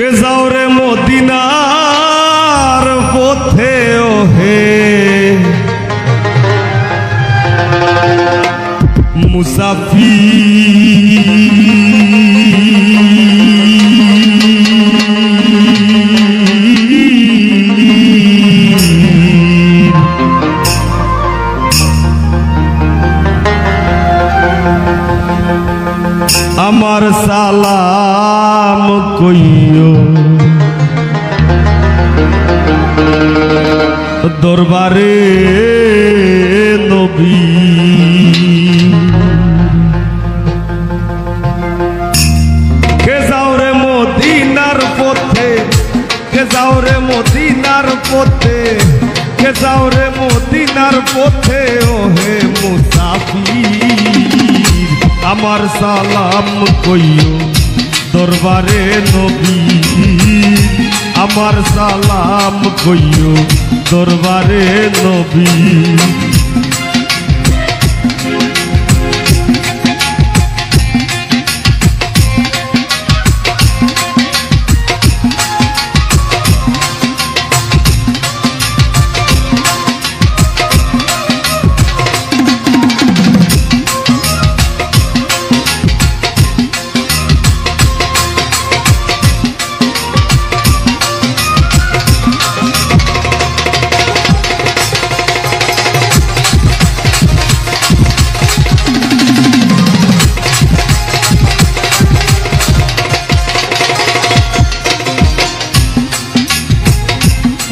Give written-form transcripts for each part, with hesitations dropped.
কে যাও রে মদিনার পথে ওহে মুসাফির আমার সালাম কইও দরবারে নবী কে যাও রে মদিনার পথে কে যাও রে মদিনার পথে কে যাও রে মদিনার পথে ওহে মুসাফির আমার সালাম কইও দরবারে নবী আমার সালাম কইও দরবারে নবী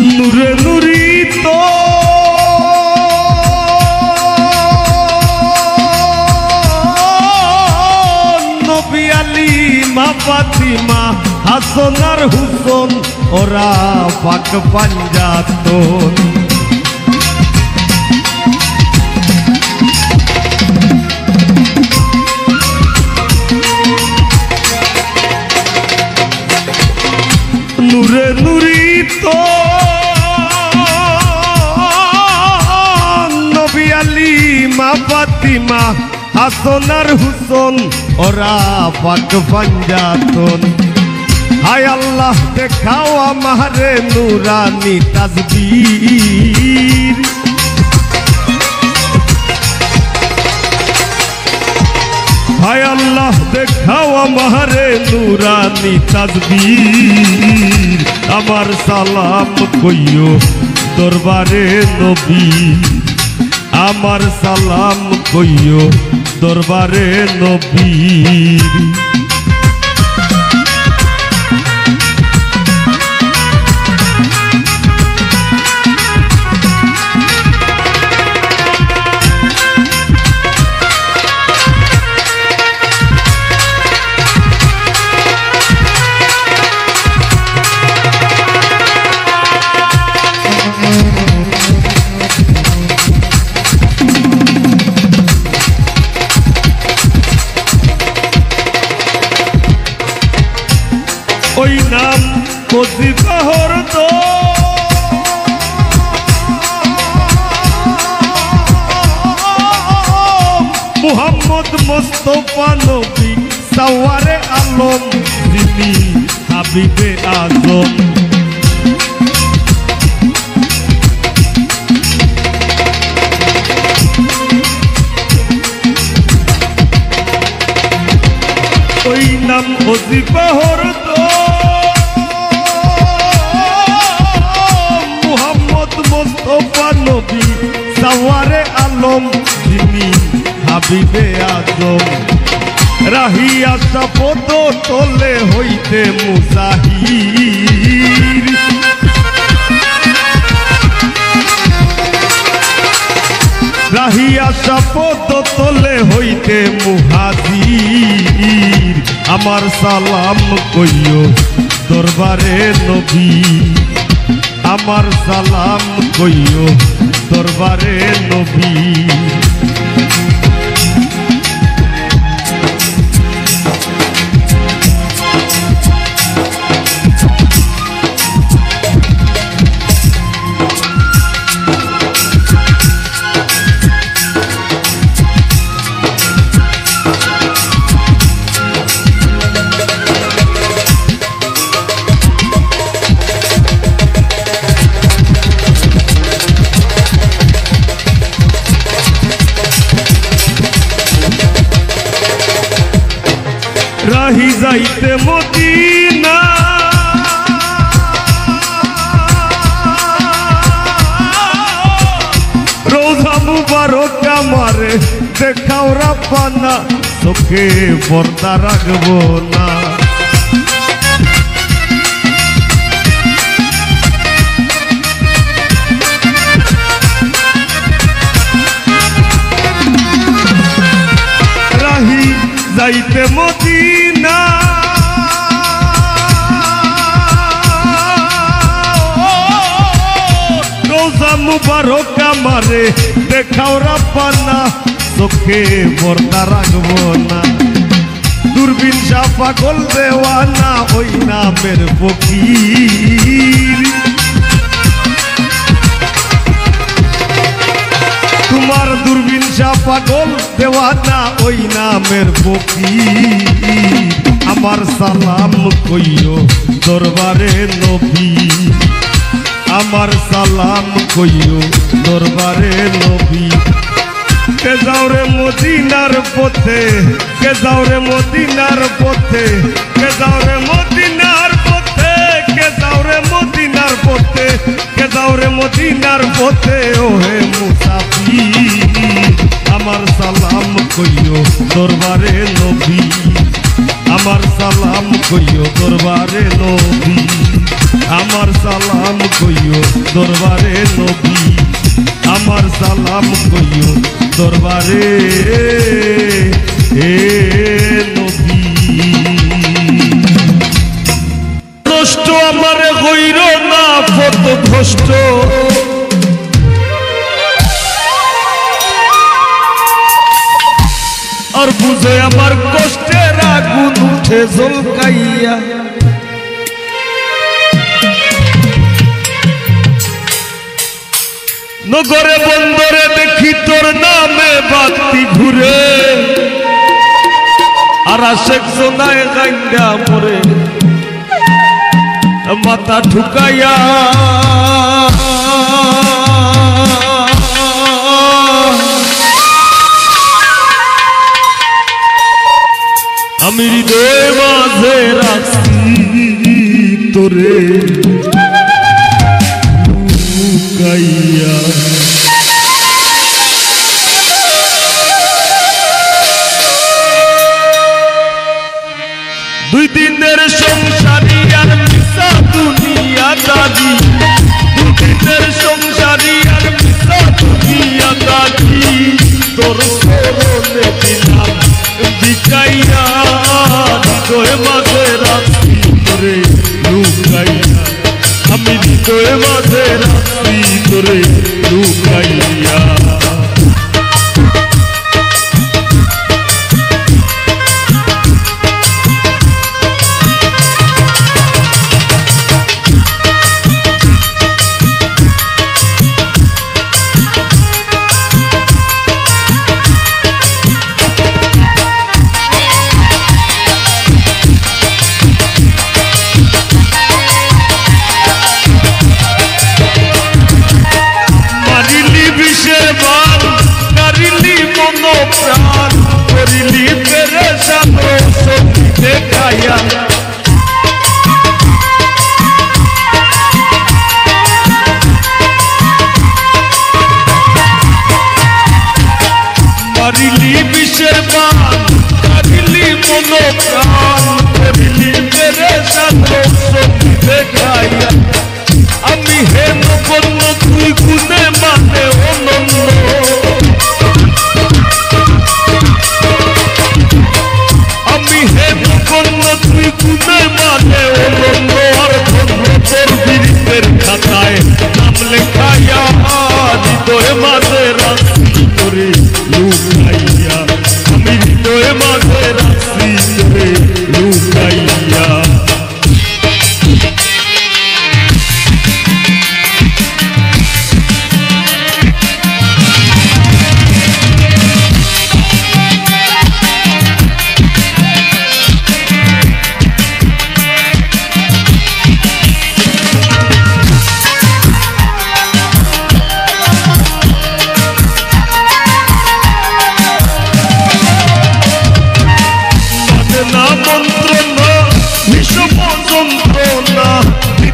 নূরে নুরিত নবী আলী মা ফাতিমা হাসান আর হুসেন ওরা পাক পাঞ্জাতন নূরে নুরিত মা ফাতিমা হাসান আর হুসেন ওরা পাক পাঞ্জাতন হায় আল্লাহ দেখাও আমারে নুরানি তাসবীর হায় আল্লাহ দেখাও আমারে নুরানি তাসবীর আমার সালাম কইও দরবারে নবী আমার সালাম কইও দরবারে নবীর ওই নাম মজিবহর তো মুহাম্মদ মুস্তাফা নবী সাওয়ারে আলম যিনি হাবিবে আজম ওই নাম মজিবহর তো মুহাম্মদ মুস্তাফা নবী সাওয়ারে আলম যিনি হাবিবে আজম রাহিয়া শপথ তোলে হইতে মুজাহির রাহিয়া শপথ তোলে হইতে মুহাজির আমার সালাম কইও দরবারে নবী আমার সালাম কইও দরবারে নবী যাইতে মদিনা রোজা মুবারক আমারে দেখাও রাব্বানা চোখে পর্দা রাখবো না রাহি যাইতে মদিনা রোজা মুবারক আমারে দেখাও রাব্বানা চোখে পর্দা রাখবো না দূরবীন শাহ পাগল দেওয়ানা ওই নামের ফকির তোমার দূরবীন শাহ পাগল দেওয়ানা ওই নামের ফকির আমার সালাম কইও দরবারে নবী আমার সালাম কইও দরবারে নবী কে যাও রে মদিনার পথে কে যাও রে মদিনার পথে কে যাও রে মদিনার পথে কে যাও রে মদিনার পথে কে যাও রে মদিনার পথে ওহে মুসাফির আমার সালাম কইও দরবারে নবী আমার সালাম কইও দরবারে নবী আমার সালাম কইও দরবারে নবী আমার সালাম কইও দরবারে হে নবী নষ্ট আমারে হইর না পথ ভ্রষ্ট আর বুঝে আমার কষ্টের আগুন উঠে ঝলকাইয়া নগরে বন্দরে দেখি তোর নামে বাতি ঘুরে আর আশেক সোনায় গাইন্দা পরে মাথা ঠুকাইয়া আমি হৃদয় মাঝে রাখছি তোরে লুকাইয়া দুই দিনের সংসারী আর মিশা দুনিয়া দাদি দুই দিনের সংসারী আর মিশা দুনিয়া দাদি তোর করলে দিলাম বিকাইয়া হৃদয় মাঝে রাখছি তোরে লুকাইয়া আমি হৃদয় মাঝে রাখছি তোরে লুকাইয়া আমি হেন বন্য তুই গুনে মানে অনন্য আমি হেন বন্য তুই গুনে মানে অনন্য আর ধন্য তোর বীরের খাতায় নাম লেখাইয়া হৃদয় মাঝে রাখছি তোরে লুকাইয়া আমি হৃদয় মাঝে রাখছি তোরে লুকাইয়া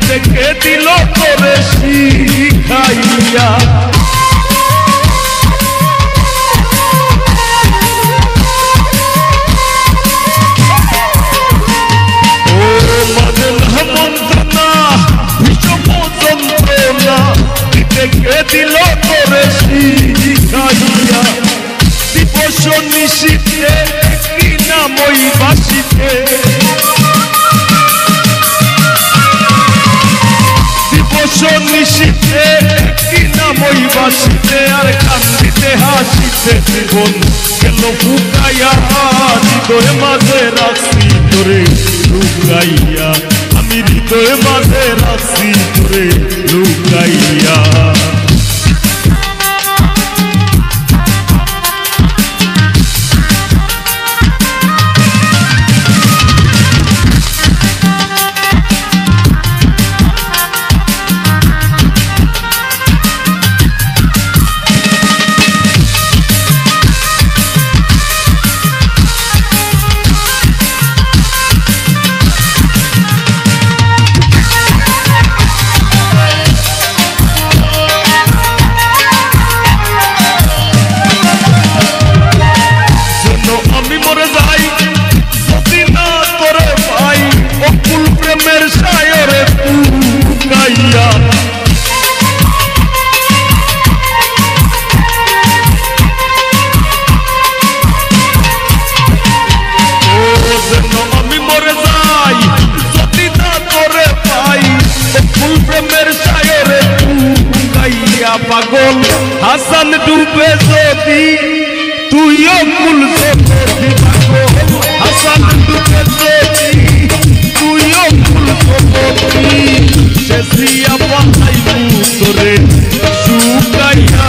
থেকে দিল তোরে শিখাইয়া ও মাঝে না মন্ত্রণা বিষম যন্ত্রণা থেকে দিল তোরে শিখাইয়া দিবস নিশীতে কি নামই বাসিতে দিবস নিশীতে কি নামই বাসিতে আর কান্দিতে হাসিতে জীবন গেল ফুকাইয়া হৃদয় মাঝে রাখছি তোরে লুকাইয়া আমি হৃদয় মাঝে রাখছি তোরে লুকাইয়া পাগল হাসান ডুবে যদি তুইও কুল যদি পাগল হাসান ডুবে যদি তুইও কুল যদি শেষিয়া পাইবু তোরে শুকাইয়া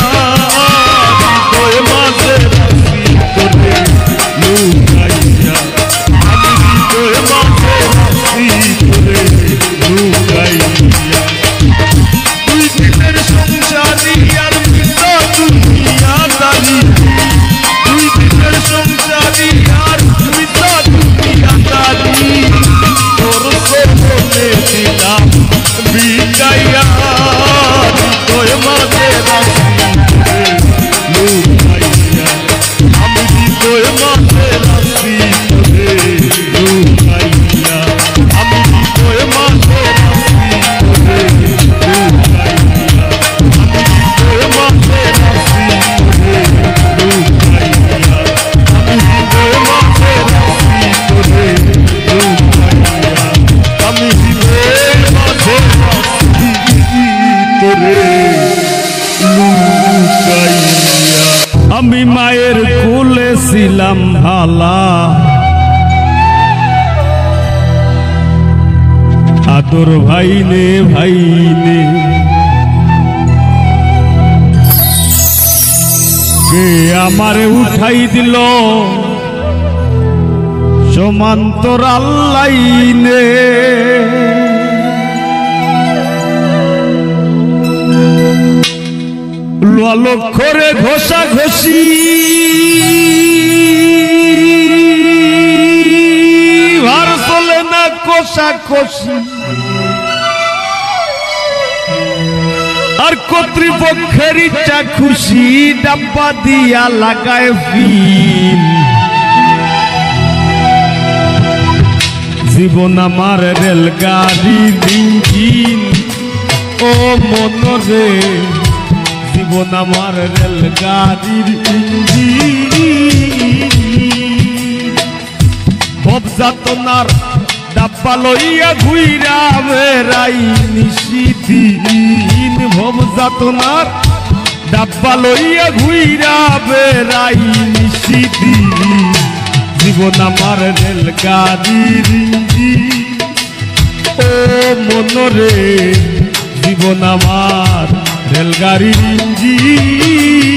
হৃদয় মাঝে রাখছি তোরে লুকাইয়া আমি হৃদয় মাঝে রাখছি তোরে লুকাইয়া আমি মায়ের কোলে ছিলাম ভালা আদর ভাইনে ভাইনে কে আমারে উঠাই দিল সমান্তরাল লাইনে লক্ষ্যরে ঘষা ঘষি ভার চলে না কষা কষি আর কর্তৃপক্ষের ইচ্ছা খুশি ডাব্বা দিয়া লাগায় ফিল জীবন আমার রেলগাড়ির ইঞ্জিন ও মনরে জীবন আমার রেলগাড়ির ইঞ্জিন ভব যাতনার ডাব্বা লইয়া ঘুইরা বেড়াই নিশিদিন ভব যাতনার ডাব্বা লইয়া ঘুইরা বেড়াই নিশিদিন জীবন আমার রেলগাড়ির ইঞ্জিন ও মনরে জীবন আমার রেলগাড়ির ইঞ্জিন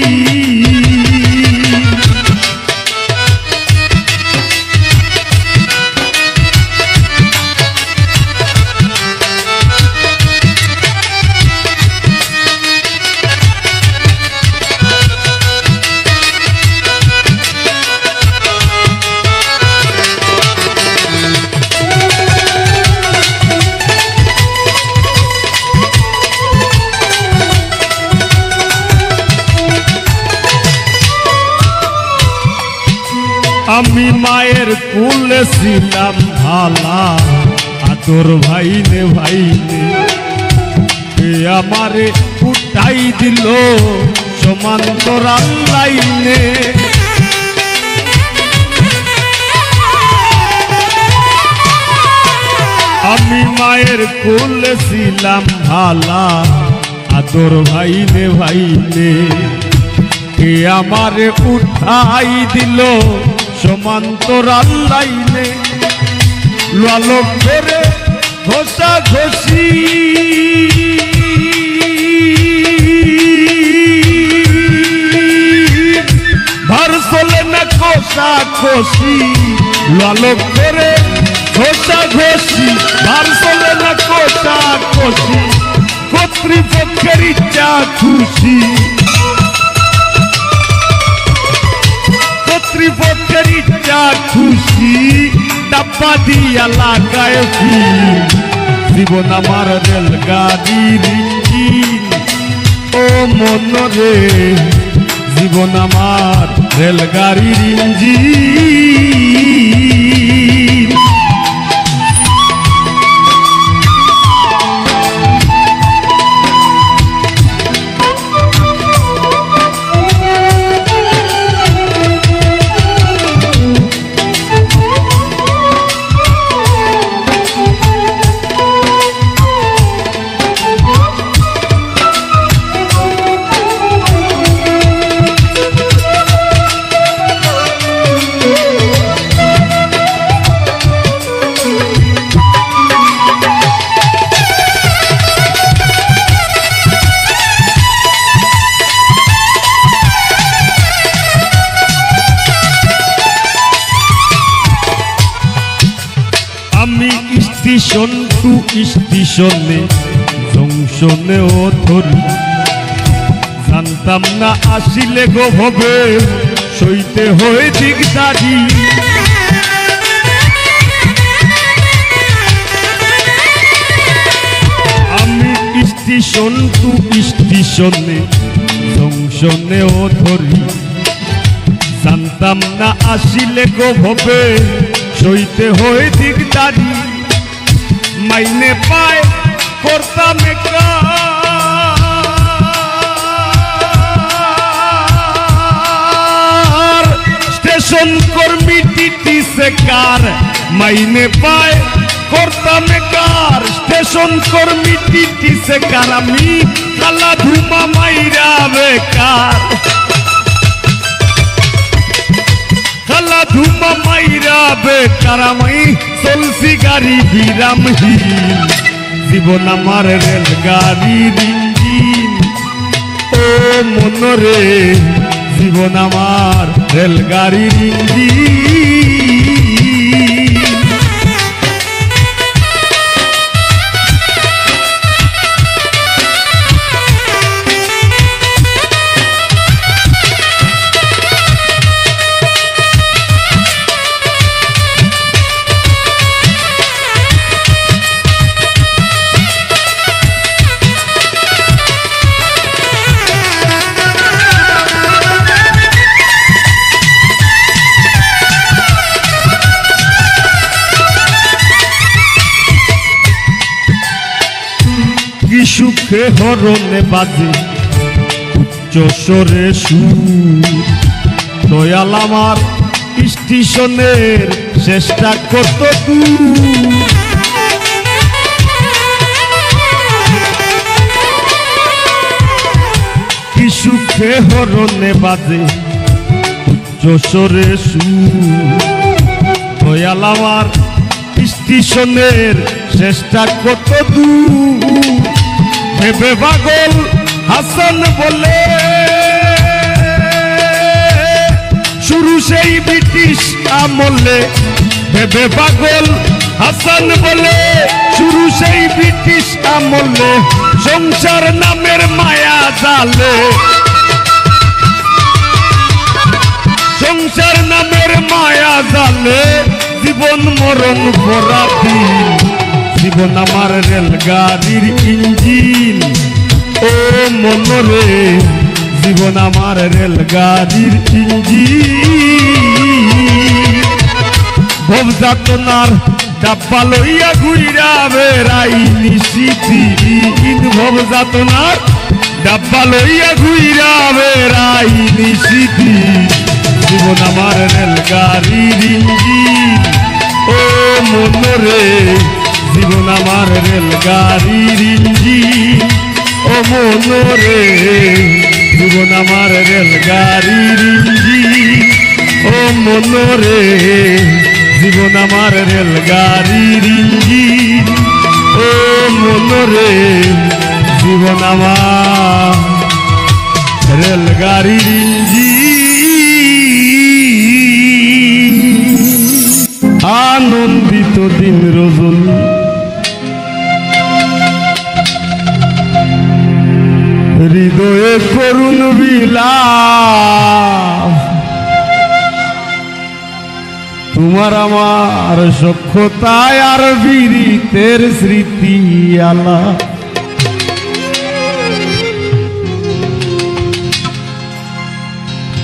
আমি মায়ের কুলে ছিলাম ভালা আদর ভাইনে ভাইনে এ আমারে উঠাই দিল সমান্তরাল লাইনে আমি মায়ের কোলে ছিলাম ভালা আদর ভাইনে ভাইনে কে আমারে উঠাই দিল সমান্তরাল লাইনে লালক ধরে ঘষা ঘষি ভার চলে না কষা খসি লালক ধরে ঘষা ঘষি ভার চলে না কষা খসি কর্তৃপক্ষের ইচ্ছা খুশি কর্তৃপক্ষের ইচ্ছা খুশি ডাব্বা দিয়া লাগায় জীবন আমার রেলগাড়ির ইঞ্জিন ও মন রে জীবন আমার রেলগাড়ির ইঞ্জিন আমি স্টেশন টু স্টেশনে জংশনেও ধরি জানতাম না আসিলে গো ভবে সইতে হয়ে দিকদারি আমি স্টেশন টু স্টেশনে জংশনেও ধরি জানতাম না আসিলে গো ভবে সইতে হয়ে দিকদারি মাইনে পায় করতাম স্টেশন কর্মী টিটি সেকার মাইনে পায় করতাম কার স্টেশন কর্মী টিটি সেকার আমি কালা ধুমা মাইরা বেকার কালা ধুমা মাইরা বেকার আমি চলছি গাড়ি বিরামহীন জীবন আমার রেলগাড়ির ইঞ্জিন ও মন রে জীবন আমার রেলগাড়ির ইঞ্জিন কি সুখে হরণে বাজে উচ্চ স্বরে সুর দয়াল আমার স্টেশনের চেষ্টা কত দূর কি সুখে হরণে বাজে উচ্চ স্বরে সুর দয়াল আমার স্টেশনের চেষ্টা কত দূর ভেবে পাগল হাসান বলে শুরু সেই ব্রিটিশ আমলে ভেবে পাগল হাসান বলে শুরু সেই ব্রিটিশ আমলে সংসার নামের মায়া জালে সংসার নামের মায়া জালে জীবন মরণ ভরাতি জীবন আমার রেলগাড়ির ইঞ্জিন ও মন রে জীবন আমার রেলগাড়ির ইঞ্জিন ভব যাতনার ডাব্বা লইয়া ঘুইরা বেড়াই নিশিদিন ভব যাতনার ডাব্বা লইয়া ঘুইরা বেড়াই নিশিদিন জীবন আমার রেলগাড়ির ইঞ্জিন ও মনরে জীবন আমার রেলগাড়ির ইঞ্জিন ও মনরে জীবন আমার রেলগাড়ির ইঞ্জিন ও মনরে জীবন আমার রেলগাড়ির ইঞ্জিন ও মনরে জীবন আমার রেলগাড়ির ইঞ্জিন আনন্দিত দিন রজনী হৃদয়ে করুণ বিলাপ তোমার আমার সখ্যতায় আর বীরিতের স্মৃতি আলা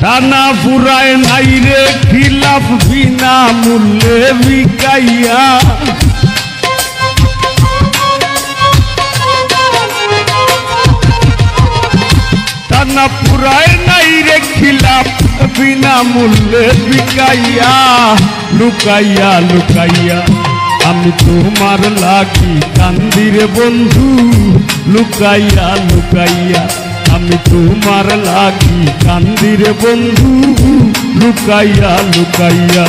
টানা পুরায় নাই রে খিলাফ বিনা মূল্যে বিকাইয়া টানা পুরায় নাই রে খিলাফ বিনা মূল্যে বিকাইয়া লুকাইয়া লুকাইয়া আমি তোমার লাগি কান্দি রে বন্ধু লুকাইয়া লুকাইয়া আমি তোমার লাগি কান্দি রে বন্ধু লুকাইয়া লুকাইয়া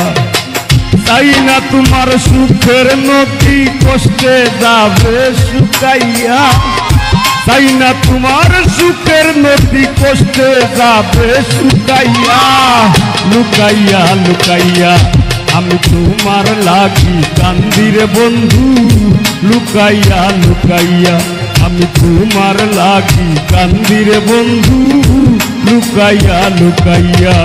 চাই না তোমার সুখের নদী কষ্টে যাবে শুকাইয়া চাই না তোমার সুখের নদী কষ্টে যাবে শুকাইয়া লুকাইয়া লুকাইয়া আমি তোমার লাগি কান্দি রে বন্ধু লুকাইয়া লুকাইয়া আমি তোমার লাগি কান্দি রে বন্ধু লুকাইয়া লুকাইয়া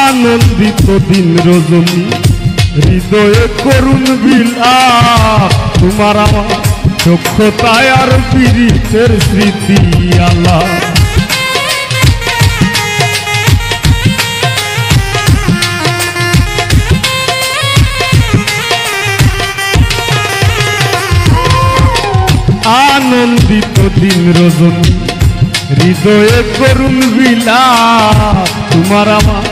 আনন্দিত দিন রজনী হৃদয়ে করুণ বিলাপ তোমার আমার সখ্যতায় আর পীড়িতের স্মৃতি আলা আনন্দিত দিন রজনী হৃদয়ে করুণ বিলাপ তোমার আমার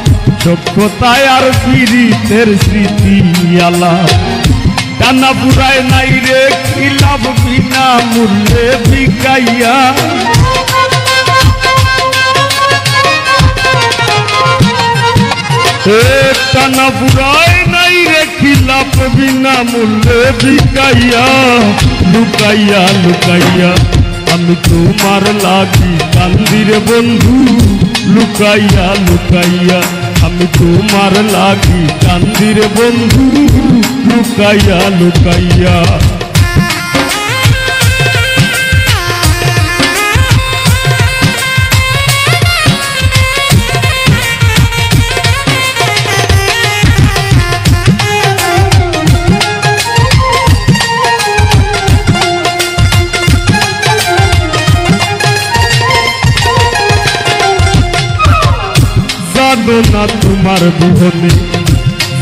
সখ্যতায় আর পীড়িতের স্মৃতি আলা টানা পুরায় নাই রে খিলাফ বিনা মূল্যে বিকাইয়া টানা পুরায় নাই রে খিলাফ বিনা মূল্যে বিকাইয়া লুকাইয়া লুকাইয়া আমি তোমার লাগি কান্দি রে বন্ধু লুকাইয়া লুকাইয়া আমি তোমার লাগি কান্দি রে বন্ধু লুকাইয়া লুকাইয়া জানো না তোমার বিহনে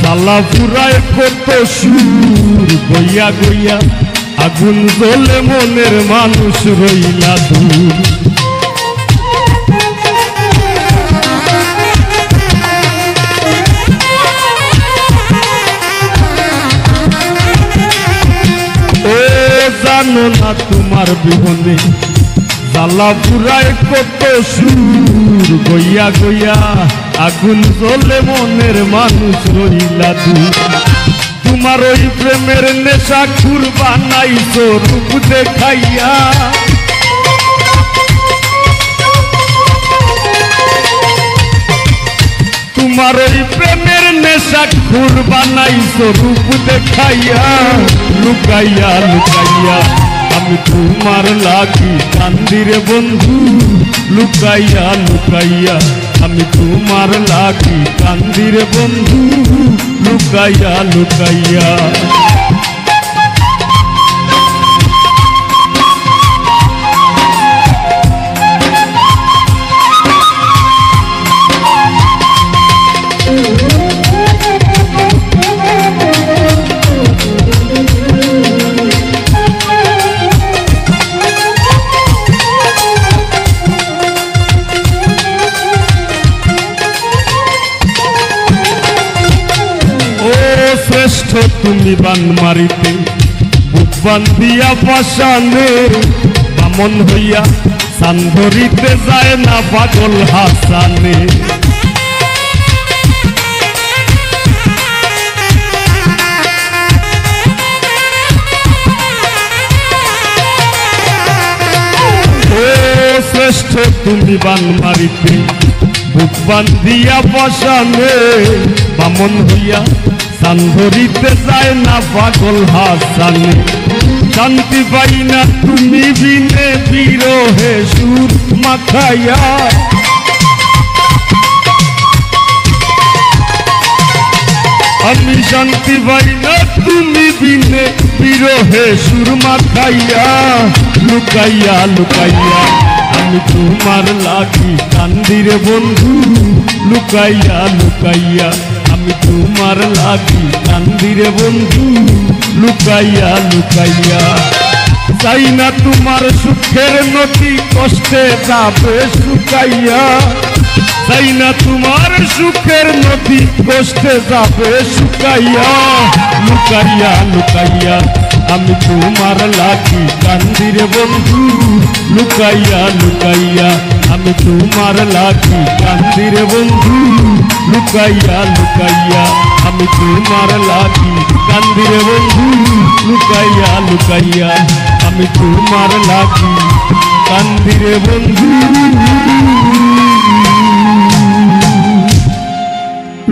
জ্বালা পুরায় কত সুর গইয়া গইয়া আগুন জ্বলে মনের মানুষ রইলা দূর ও জানো না তোমার বিহনে জ্বালা পুরায় কত সুর গইয়া গইয়া আগুন জ্বলে মনের মানুষ রইলা দূর তোমার ওই প্রেমের নেশা খুর বানাইছো রূপ দেখাইয়া তোমার ওই প্রেমের নেশা খুর বানাইছো রূপ দেখাইয়া লুকাইয়া লুকাইয়া আমি তোমার লাগি কান্দি রে বন্ধু লুকাইয়া লুকাইয়া আমি তোমার লাগি কান্দি রে বন্ধু লুকাইয়া লুকাইয়া শ্রেষ্ঠ তুমি বান মারিতে বুক বান্ধিয়া পাশানে বামন হইয়া সান ধরিতে যায় না পাগল হাসানে ও শ্রেষ্ঠ তুমি বান মারিতে বুক বান্ধিয়া পাশানে বামন হইয়া সান ধরিতে যায় না পাগল হাসানে শান্তি পাই না তুমি বিনে বিরহে সুর মাখাইয়া আমি শান্তি পাই না তুমি বিনে বিরহে সুর মাখাইয়া লুকাইয়া লুকাইয়া আমি তোমার লাগি কান্দি রে বন্ধু লুকাইয়া লুকাইয়া আমি তোমার লাগি কান্দি রে বন্ধু লুকাইয়া লুকাইয়া চাই না তোমার সুখের নদী কষ্টে যাবে শুকাইয়া চাই না তোমার সুখের নদী কষ্টে যাবে শুকাইয়া লুকাইয়া লুকাইয়া আমি তোমার লাগি কান্দি রে বন্ধু লুকাইয়া লুকাইয়া আমি তোমার লাগি কান্দি রে বন্ধু লুকাইয়া লুকাইয়া আমি তোমার লাগি কান্দি রে বন্ধু লুকাইয়া লুকাইয়া আমি তোমার লাগি কান্দি রে বন্ধু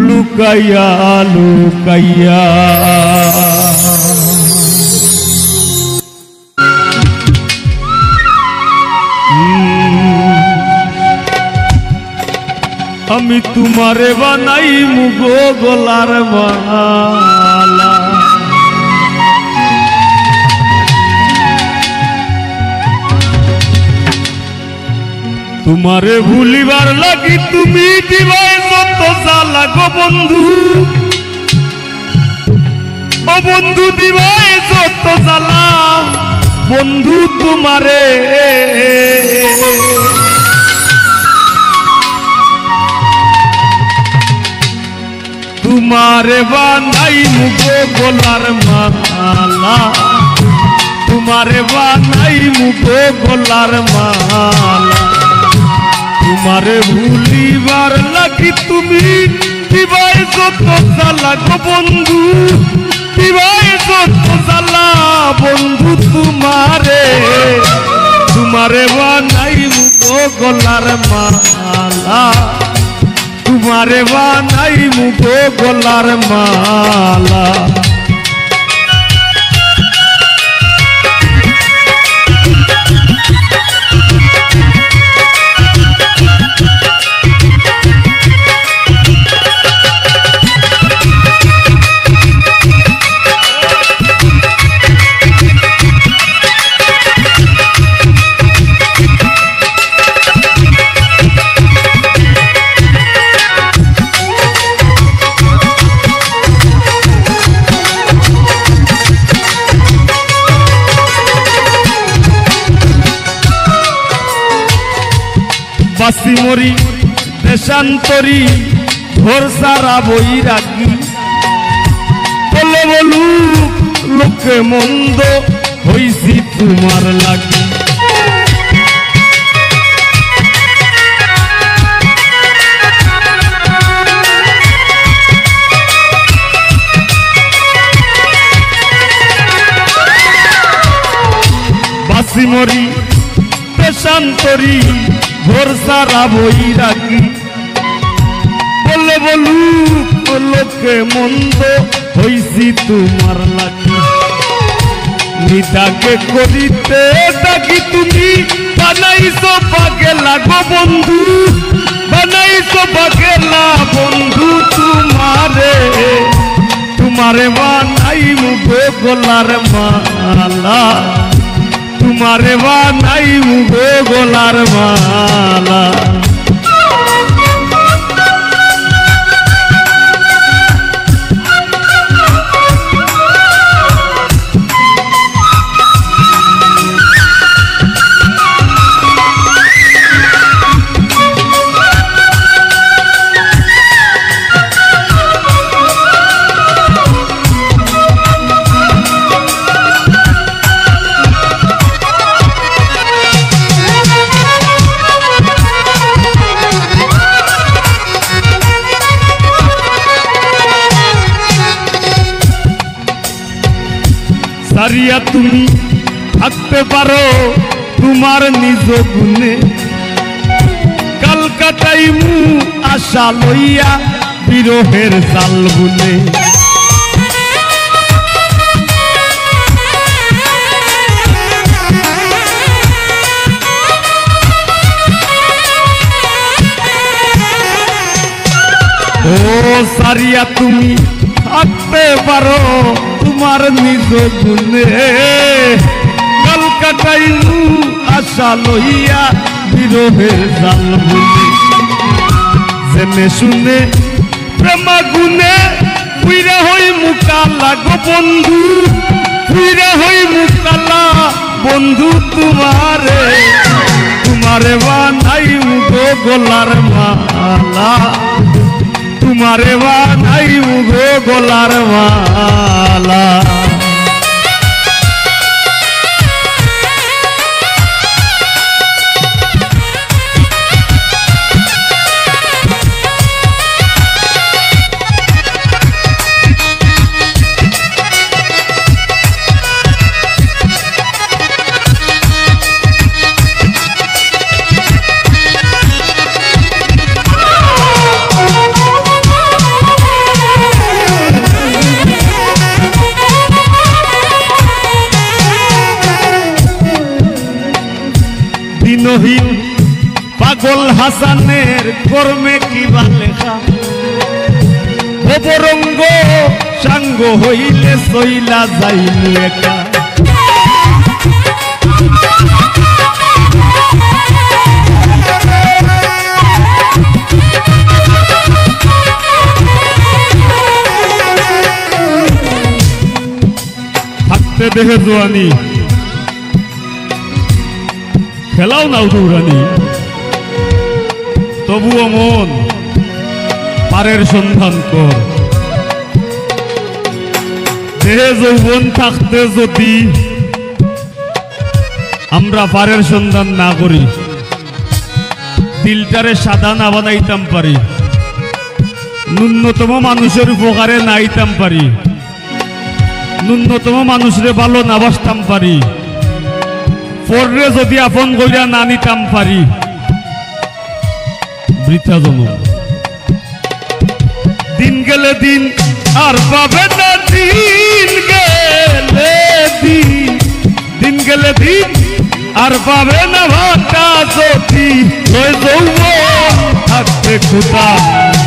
লুকাইয়া লুকাইয়া আমি তোমারে বানাই মুগো গলার মালা তোমারে ভুলিবার লাগি তুমি দিবাই যত জ্বালা গো বন্ধু ও বন্ধু দিবাই যত জ্বালা বন্ধু তোমারে তোমারে বানাই মুগো গলার মালা তোমারে বানাই মুগো গলার মালা তোমারে ভুলিবার লাগি তুমি দিবাই যত জ্বালা গো বন্ধু দিবাই যত জ্বালা বন্ধু তোমারে তোমারে বানাই মুগো গলার মালা তোমারে বানাই মুগো গলার মালা বাসি মরি দেশান্তরী ঘর সারা বই রাখি বলে বলু লোকে মন্দ হইছি তোমার লাগি বাসি মরি দেশান্তরী ঘর সারা বই রাখি বলে বলুক লোকে মন্দ হইছি তোমার লাঠি নিতাকে করিতে ডাকি তুমি বানাইছো পাগেলা গো বন্ধু বানাইছো পাগেলা বন্ধু তোমারে বানাই মুগো গলার মালা তোমারে বানাই মুগো গলার মালা সারিয়া তুমি থাকতে পারো তোমার নিজ গুণে কলকাতায় মু আশা লইয়া বিরহের জাল বুনে ও সারিয়া তুমি থাকতে পারো তোমার নিজ গুণে কলকাতায় আশা লইয়া বিরহের জাল বুনে জেনে শুনে প্রেমা গুনে পুইরা হই মুকালা গো বন্ধু পুইরা হই মুকালা বন্ধু তোমারে বানাই গো গলার মালা তোমারে বানাই গো গলার মালা দিনহীন পাগল হাসানের কর্মে কিবা লেখা অপরঙ্গ সাঙ্গ হইলে সইলা যাইমু একা থাকতে দেহে জোয়ানি খেলাও নাও দৌড়ানি তবুও মন পারের সন্ধান কর দেহে যৌবন থাকতে যদি আমরা পারের সন্ধান না করি দিলটারে সাদা না বানাইতাম পারি ন্যূনতম মানুষের উপকারে নাইতাম পারি ন্যূনতম মানুষরে ভালো না বাসতাম পারি পরে যদি আপন কইরা না নিতাম পারি বৃথা জন্ম দিন গেলে দিন আর পাবে না দিন গেলে দিন আর পাবে না ভাটা যদি থাকতে খুদা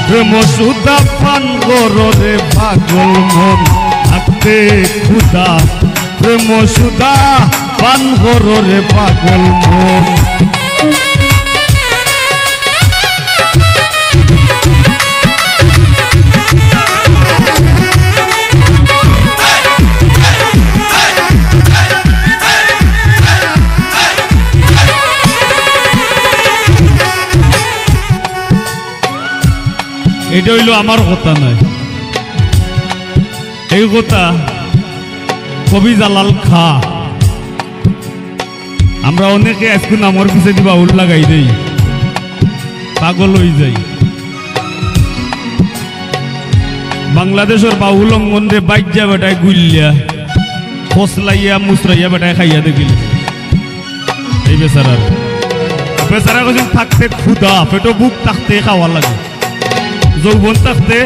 প্রেম সুদা পান গরে পাগল মন থাকতে খুদা প্রেম সুদা পান গরে পাগল মন এটা হইল আমার কথা নয় এই কথা কবি জালাল খা আমরা অনেকে আজকে নামর পিছে দিবা উল লাগাই দেই পাগল হয়ে যাই বাংলাদেশের বাউল অঙ্গন রে বাইজা বেটায় গুলিয়া ফসলাইয়া মুসরাইয়া বেটায় খাইয়া দেখিল এই বেচারার বেচারা কখন থাকতে ক্ষুধা পেটো বুক থাকতে খাওয়া লাগে যৌবন থাকতে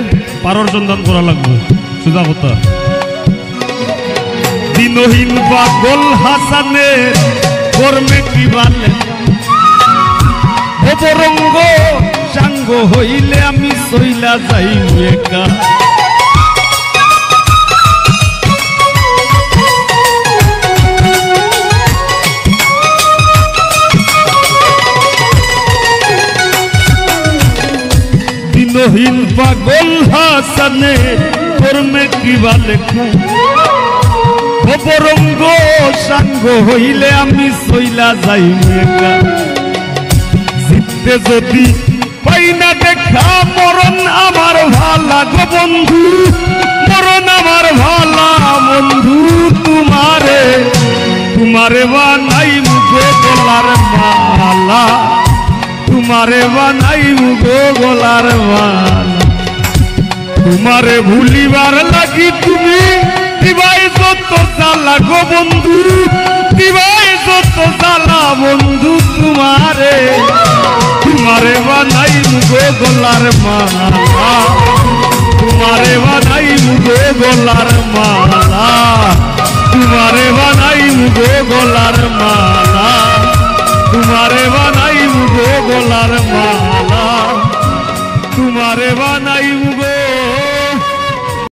পারর সন্ধান করা লাগবে সোজা কথা দিনহীন পাগল হাসানের কর্মে কি বালে অপরঙ্গ সাঙ্গ হইলে আমি সইলা যাই একা দিনহীন পাগল হাসানে কর্মে কি বালে অপরঙ্গ সাঙ্গ হইলে আমি সইলা যাই একা জিততে যদি পাই না দেখা মরণ আমার ভালা গো বন্ধু মরণ আমার ভালা বন্ধু তোমারে বানাই মুগো গলার মালা তোমারে বানাই মুগো গলার মালা তোমারে ভুলিবার লাগি তুমি দিবাই যত জ্বালা গো বন্ধু দিবাই যত জ্বালা বন্ধু তোমারে বানাই মুগো গলার মালা তোমারে বানাই মুগো গলার